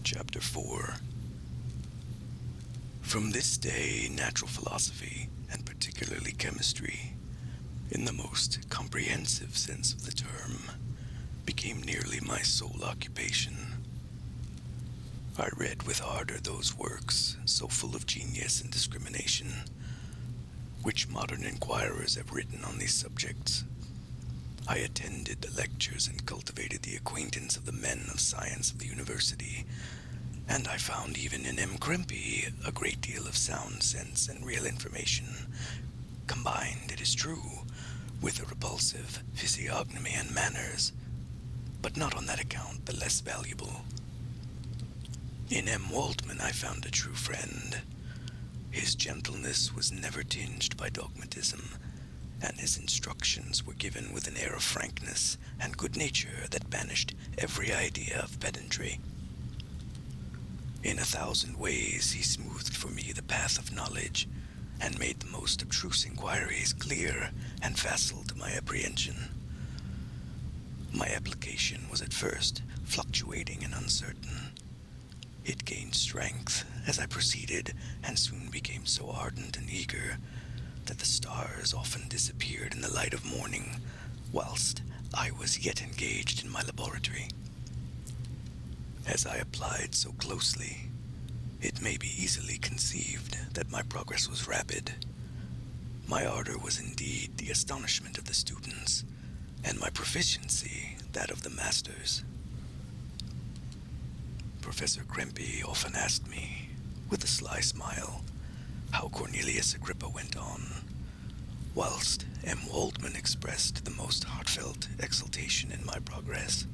Chapter 4. From this day, natural philosophy, and particularly chemistry, in the most comprehensive sense of the term, became nearly my sole occupation. I read with ardor those works, so full of genius and discrimination, which modern inquirers have written on these subjects. I attended the lectures and cultivated the acquaintance of the men of science of the university, and I found even in M. Krempe a great deal of sound sense and real information, combined, it is true, with a repulsive physiognomy and manners, but not on that account the less valuable. In M. Waldman I found a true friend. His gentleness was never tinged by dogmatism, and his instructions were given with an air of frankness and good nature that banished every idea of pedantry. In 1,000 ways he smoothed for me the path of knowledge, and made the most abstruse inquiries clear and facile to my apprehension. My application was at first fluctuating and uncertain. It gained strength as I proceeded, and soon became so ardent and eager that the stars often disappeared in the light of morning, whilst I was yet engaged in my laboratory. As I applied so closely, it may be easily conceived that my progress was rapid. My ardor was indeed the astonishment of the students, and my proficiency that of the masters. Professor Krempe often asked me, with a sly smile, how Cornelius Agrippa went on, whilst M. Waldman expressed the most heartfelt exultation in my progress.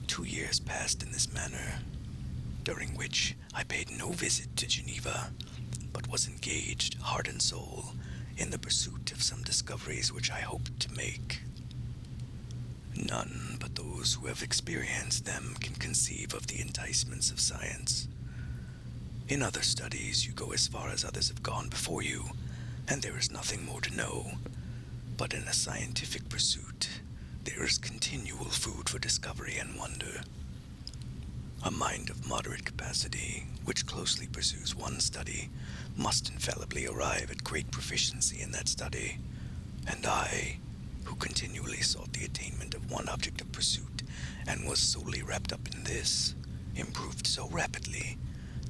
2 years passed in this manner, during which I paid no visit to Geneva, but was engaged, heart and soul, in the pursuit of some discoveries which I hoped to make. None but those who have experienced them can conceive of the enticements of science. In other studies, you go as far as others have gone before you, and there is nothing more to know. But in a scientific pursuit, there is continual food for discovery and wonder. A mind of moderate capacity, which closely pursues one study, must infallibly arrive at great proficiency in that study, and I, who continually sought the attainment of one object of pursuit, and was solely wrapped up in this, improved so rapidly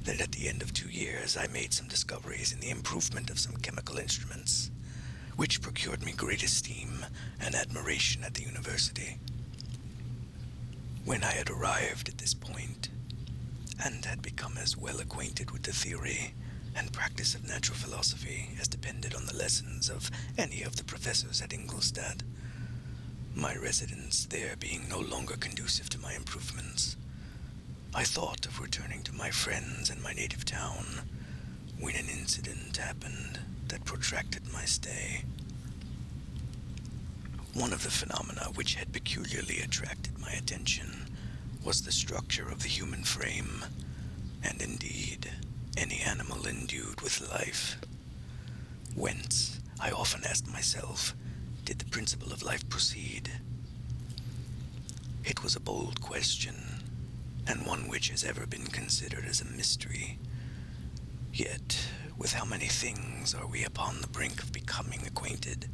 that at the end of 2 years I made some discoveries in the improvement of some chemical instruments, which procured me great esteem and admiration at the university. When I had arrived at this point, and had become as well acquainted with the theory and practice of natural philosophy as depended on the lessons of any of the professors at Ingolstadt, my residence there being no longer conducive to my improvements, I thought of returning to my friends and my native town, when an incident happened that protracted my stay. One of the phenomena which had peculiarly attracted my attention was the structure of the human frame, and indeed, any animal endued with life. Whence, I often asked myself, did the principle of life proceed? It was a bold question, and one which has ever been considered as a mystery. Yet, with how many things are we upon the brink of becoming acquainted,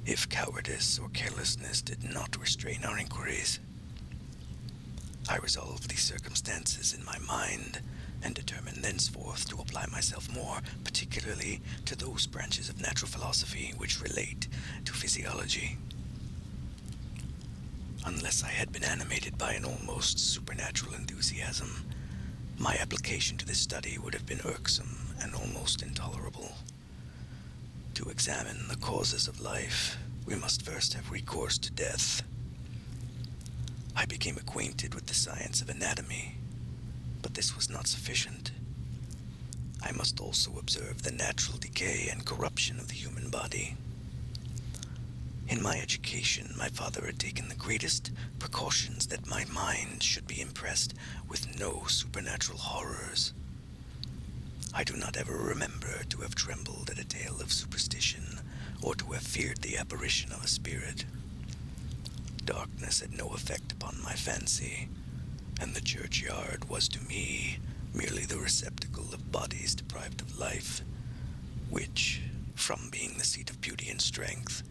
if cowardice or carelessness did not restrain our inquiries? I resolved these circumstances in my mind, and determined thenceforth to apply myself more particularly to those branches of natural philosophy which relate to physiology. Unless I had been animated by an almost supernatural enthusiasm, my application to this study would have been irksome and almost intolerable. To examine the causes of life, we must first have recourse to death. I became acquainted with the science of anatomy, but this was not sufficient. I must also observe the natural decay and corruption of the human body. In my education, my father had taken the greatest precautions that my mind should be impressed with no supernatural horrors. I do not ever remember to have trembled at a tale of superstition, or to have feared the apparition of a spirit. Darkness had no effect upon my fancy, and the churchyard was to me merely the receptacle of bodies deprived of life, which, from being the seat of beauty and strength,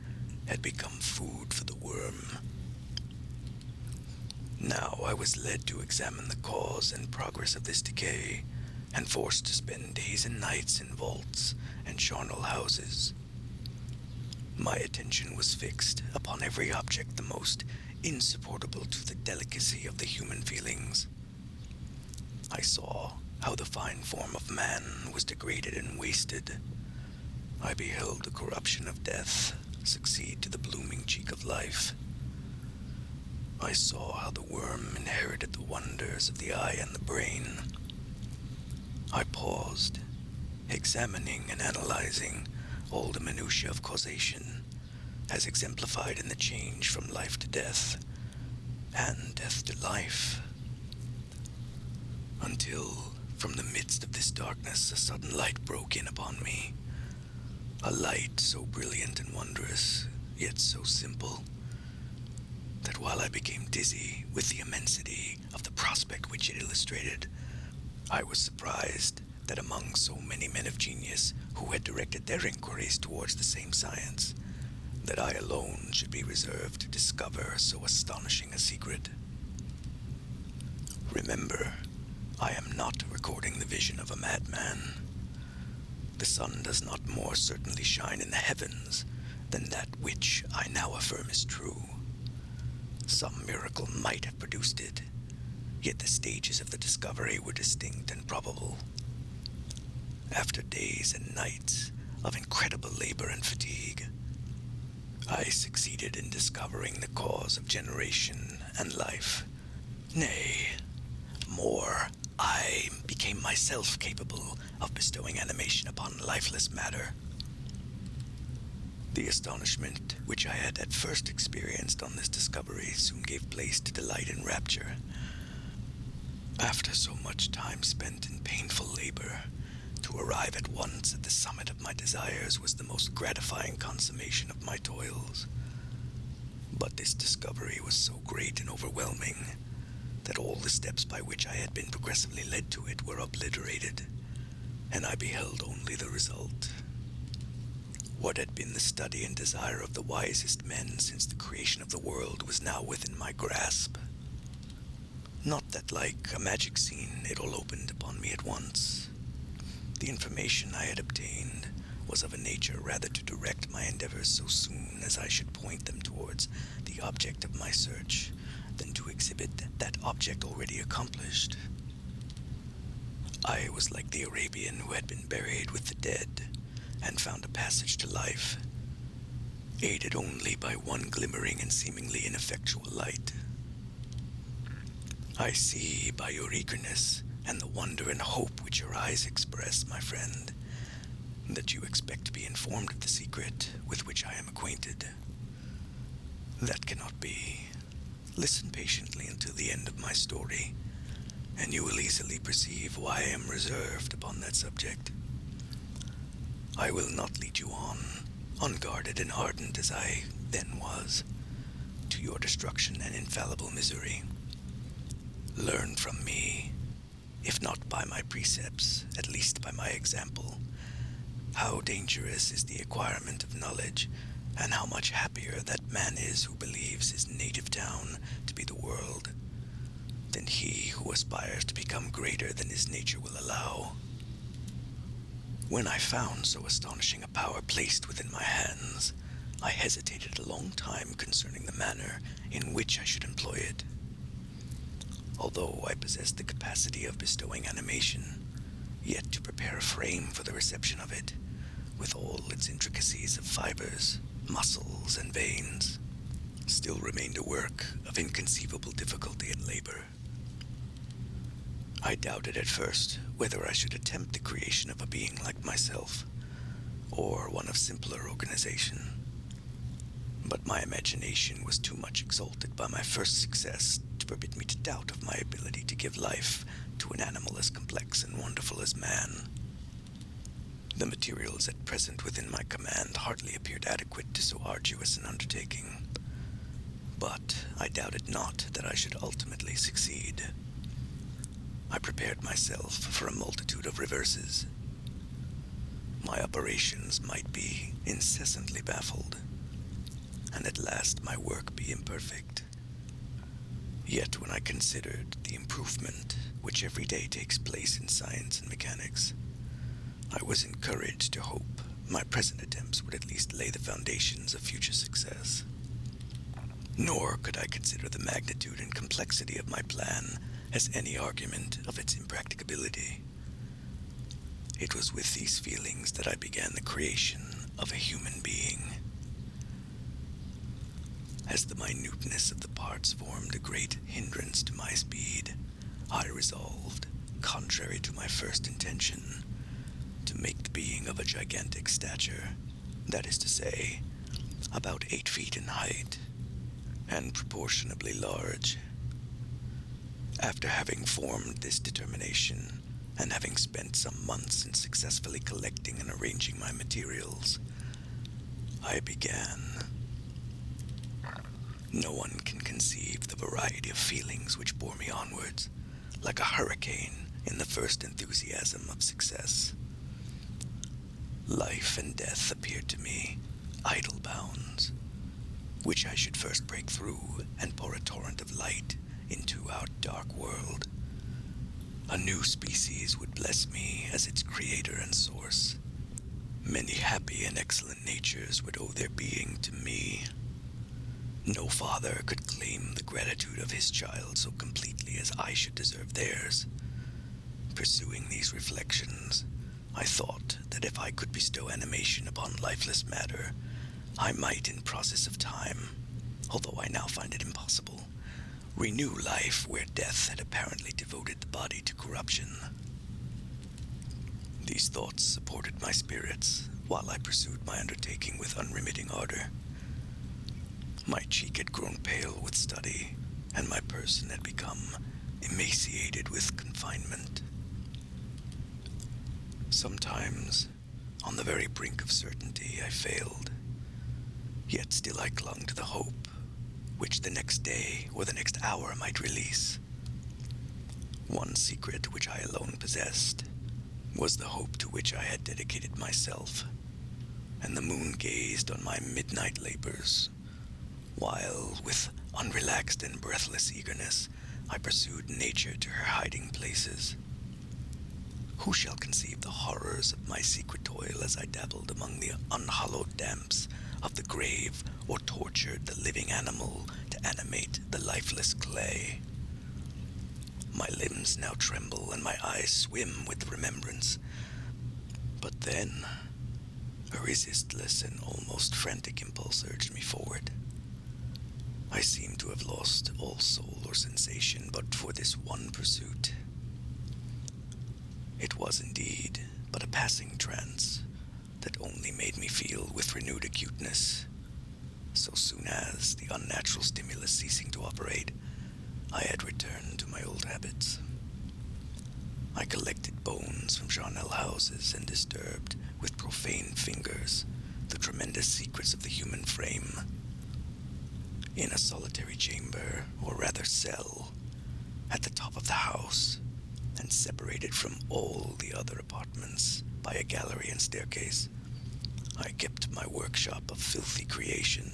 had become food for the worm. Now I was led to examine the cause and progress of this decay, and forced to spend days and nights in vaults and charnel houses. My attention was fixed upon every object the most insupportable to the delicacy of the human feelings. I saw how the fine form of man was degraded and wasted. I beheld the corruption of death succeed to the blooming cheek of life. I saw how the worm inherited the wonders of the eye and the brain. I paused, examining and analyzing all the minutiae of causation, as exemplified in the change from life to death, and death to life, until, from the midst of this darkness, a sudden light broke in upon me. A light so brilliant and wondrous, yet so simple, that while I became dizzy with the immensity of the prospect which it illustrated, I was surprised that among so many men of genius who had directed their inquiries towards the same science, that I alone should be reserved to discover so astonishing a secret. Remember, I am not recording the vision of a madman. The sun does not more certainly shine in the heavens than that which I now affirm is true. Some miracle might have produced it, yet the stages of the discovery were distinct and probable. After days and nights of incredible labor and fatigue, I succeeded in discovering the cause of generation and life. Nay, more, I became myself capable of bestowing animation upon lifeless matter. The astonishment which I had at first experienced on this discovery soon gave place to delight and rapture. After so much time spent in painful labor, to arrive at once at the summit of my desires was the most gratifying consummation of my toils. But this discovery was so great and overwhelming that all the steps by which I had been progressively led to it were obliterated, and I beheld only the result. What had been the study and desire of the wisest men since the creation of the world was now within my grasp. Not that, like a magic scene, it all opened upon me at once. The information I had obtained was of a nature rather to direct my endeavors so soon as I should point them towards the object of my search, than to exhibit that object already accomplished. I was like the Arabian who had been buried with the dead, and found a passage to life, aided only by one glimmering and seemingly ineffectual light. I see by your eagerness and the wonder and hope which your eyes express, my friend, that you expect to be informed of the secret with which I am acquainted. That cannot be. Listen patiently until the end of my story, and you will easily perceive why I am reserved upon that subject. I will not lead you on, unguarded and ardent as I then was, to your destruction and infallible misery. Learn from me, if not by my precepts, at least by my example, how dangerous is the acquirement of knowledge, and how much happier that man is who believes his native town to be the world, than he who aspires to become greater than his nature will allow. When I found so astonishing a power placed within my hands, I hesitated a long time concerning the manner in which I should employ it. Although I possessed the capacity of bestowing animation, yet to prepare a frame for the reception of it, with all its intricacies of fibers, muscles, and veins, still remained a work of inconceivable difficulty and labor. I doubted at first whether I should attempt the creation of a being like myself, or one of simpler organization. But my imagination was too much exalted by my first success to permit me to doubt of my ability to give life to an animal as complex and wonderful as man. The materials at present within my command hardly appeared adequate to so arduous an undertaking. But I doubted not that I should ultimately succeed. I prepared myself for a multitude of reverses. My operations might be incessantly baffled, and at last my work be imperfect. Yet when I considered the improvement which every day takes place in science and mechanics, I was encouraged to hope my present attempts would at least lay the foundations of future success. Nor could I consider the magnitude and complexity of my plan as any argument of its impracticability. It was with these feelings that I began the creation of a human being. As the minuteness of the parts formed a great hindrance to my speed, I resolved, contrary to my first intention, to make the being of a gigantic stature, that is to say, about 8 feet in height, and proportionably large. After having formed this determination, and having spent some months in successfully collecting and arranging my materials, I began. No one can conceive the variety of feelings which bore me onwards, like a hurricane in the first enthusiasm of success. Life and death appeared to me idle bounds, which I should first break through and pour a torrent of light into our dark world. A new species would bless me as its creator and source. Many happy and excellent natures would owe their being to me. No father could claim the gratitude of his child so completely as I should deserve theirs. Pursuing these reflections, I thought that if I could bestow animation upon lifeless matter, I might in process of time, although I now find it impossible, renew life where death had apparently devoted the body to corruption. These thoughts supported my spirits while I pursued my undertaking with unremitting ardor. My cheek had grown pale with study, and my person had become emaciated with confinement. Sometimes, on the very brink of certainty, I failed. Yet still I clung to the hope, which the next day or the next hour might release. One secret which I alone possessed was the hope to which I had dedicated myself, and the moon gazed on my midnight labors, while, with unrelaxed and breathless eagerness, I pursued nature to her hiding places. Who shall conceive the horrors of my secret toil as I dabbled among the unhallowed damps of the grave, or tortured the living animal to animate the lifeless clay? My limbs now tremble and my eyes swim with the remembrance. But then, a resistless and almost frantic impulse urged me forward. I seemed to have lost all soul or sensation but for this one pursuit. It was indeed but a passing trance that only made me feel with renewed acuteness. So soon as, the unnatural stimulus ceasing to operate, I had returned to my old habits. I collected bones from charnel houses and disturbed, with profane fingers, the tremendous secrets of the human frame. In a solitary chamber, or rather cell, at the top of the house, and separated from all the other apartments by a gallery and staircase, I kept my workshop of filthy creation.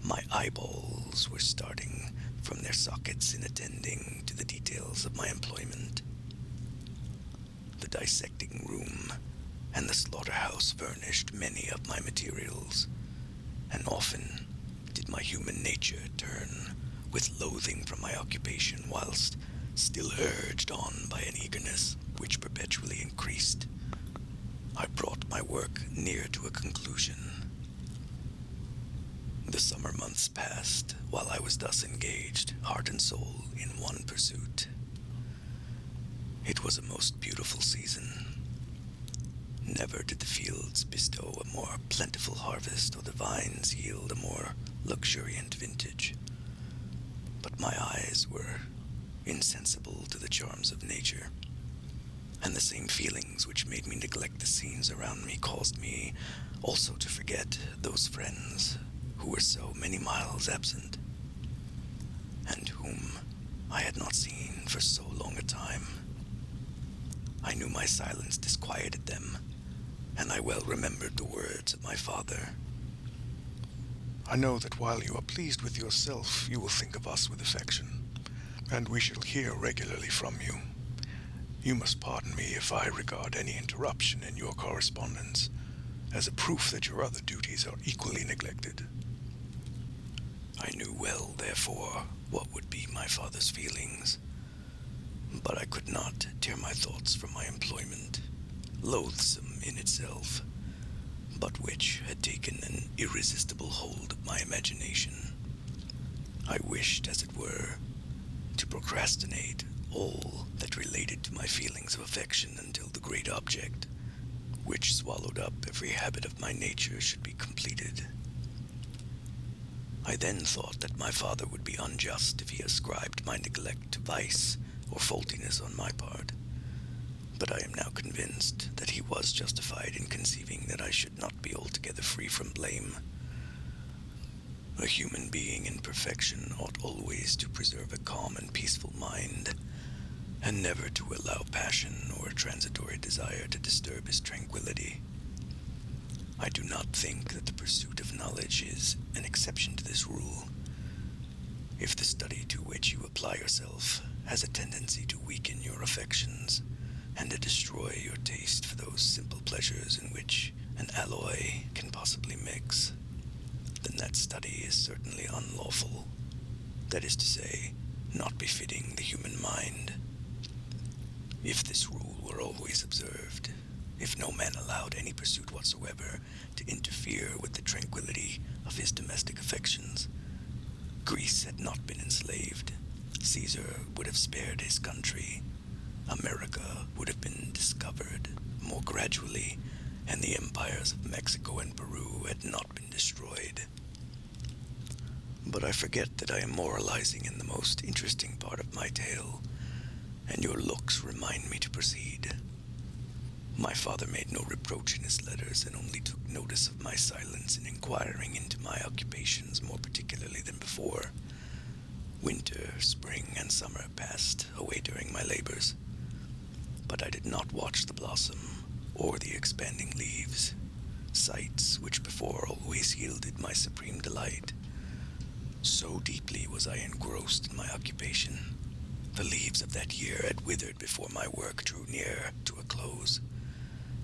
My eyeballs were starting from their sockets in attending to the details of my employment. The dissecting room and the slaughterhouse furnished many of my materials, and often did my human nature turn with loathing from my occupation whilst still urged on by an eagerness which perpetually increased. I brought my work near to a conclusion. The summer months passed while I was thus engaged, heart and soul, in one pursuit. It was a most beautiful season. Never did the fields bestow a more plentiful harvest or the vines yield a more luxuriant vintage. But my eyes were insensible to the charms of nature, and the same feelings which made me neglect the scenes around me caused me also to forget those friends who were so many miles absent, and whom I had not seen for so long a time. I knew my silence disquieted them, and I well remembered the words of my father. I know that while you are pleased with yourself, you will think of us with affection, and we shall hear regularly from you. You must pardon me if I regard any interruption in your correspondence as a proof that your other duties are equally neglected. I knew well, therefore, what would be my father's feelings, but I could not tear my thoughts from my employment, loathsome in itself, but which had taken an irresistible hold of my imagination. I wished, as it were, to procrastinate all that related to my feelings of affection until the great object, which swallowed up every habit of my nature, should be completed. I then thought that my father would be unjust if he ascribed my neglect to vice or faultiness on my part, but I am now convinced that he was justified in conceiving that I should not be altogether free from blame. A human being in perfection ought always to preserve a calm and peaceful mind, and never to allow passion or transitory desire to disturb his tranquility. I do not think that the pursuit of knowledge is an exception to this rule. If the study to which you apply yourself has a tendency to weaken your affections, and to destroy your taste for those simple pleasures in which an alloy can possibly mix, then that study is certainly unlawful. That is to say, not befitting the human mind. If this rule were always observed, if no man allowed any pursuit whatsoever to interfere with the tranquility of his domestic affections, Greece had not been enslaved, Caesar would have spared his country, America would have been discovered more gradually, and the empires of Mexico and Peru had not been destroyed. But I forget that I am moralizing in the most interesting part of my tale, and your looks remind me to proceed. My father made no reproach in his letters, and only took notice of my silence in inquiring into my occupations more particularly than before. Winter, spring, and summer passed away during my labors, but I did not watch the blossom or the expanding leaves, sights which before always yielded my supreme delight. So deeply was I engrossed in my occupation. The leaves of that year had withered before my work drew near to a close,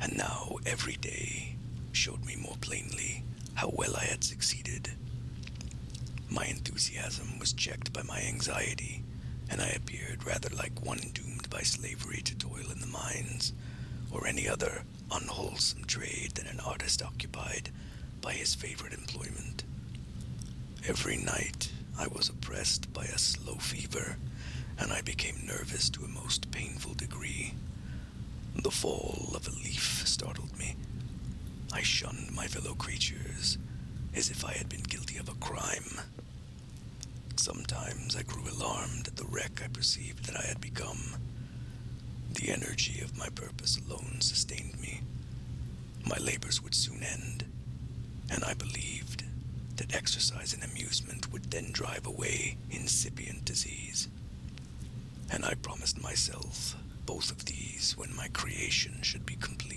and now every day showed me more plainly how well I had succeeded. My enthusiasm was checked by my anxiety, and I appeared rather like one doomed by slavery to toil in the mines, or any other unwholesome trade than an artist occupied by his favorite employment. Every night I was oppressed by a slow fever, and I became nervous to a most painful degree. The fall of a leaf startled me. I shunned my fellow creatures as if I had been guilty of a crime. Sometimes I grew alarmed at the wreck I perceived that I had become. The energy of my purpose alone sustained me. My labors would soon end, and I believed that exercise and amusement would then drive away incipient disease. And I promised myself both of these when my creation should be complete.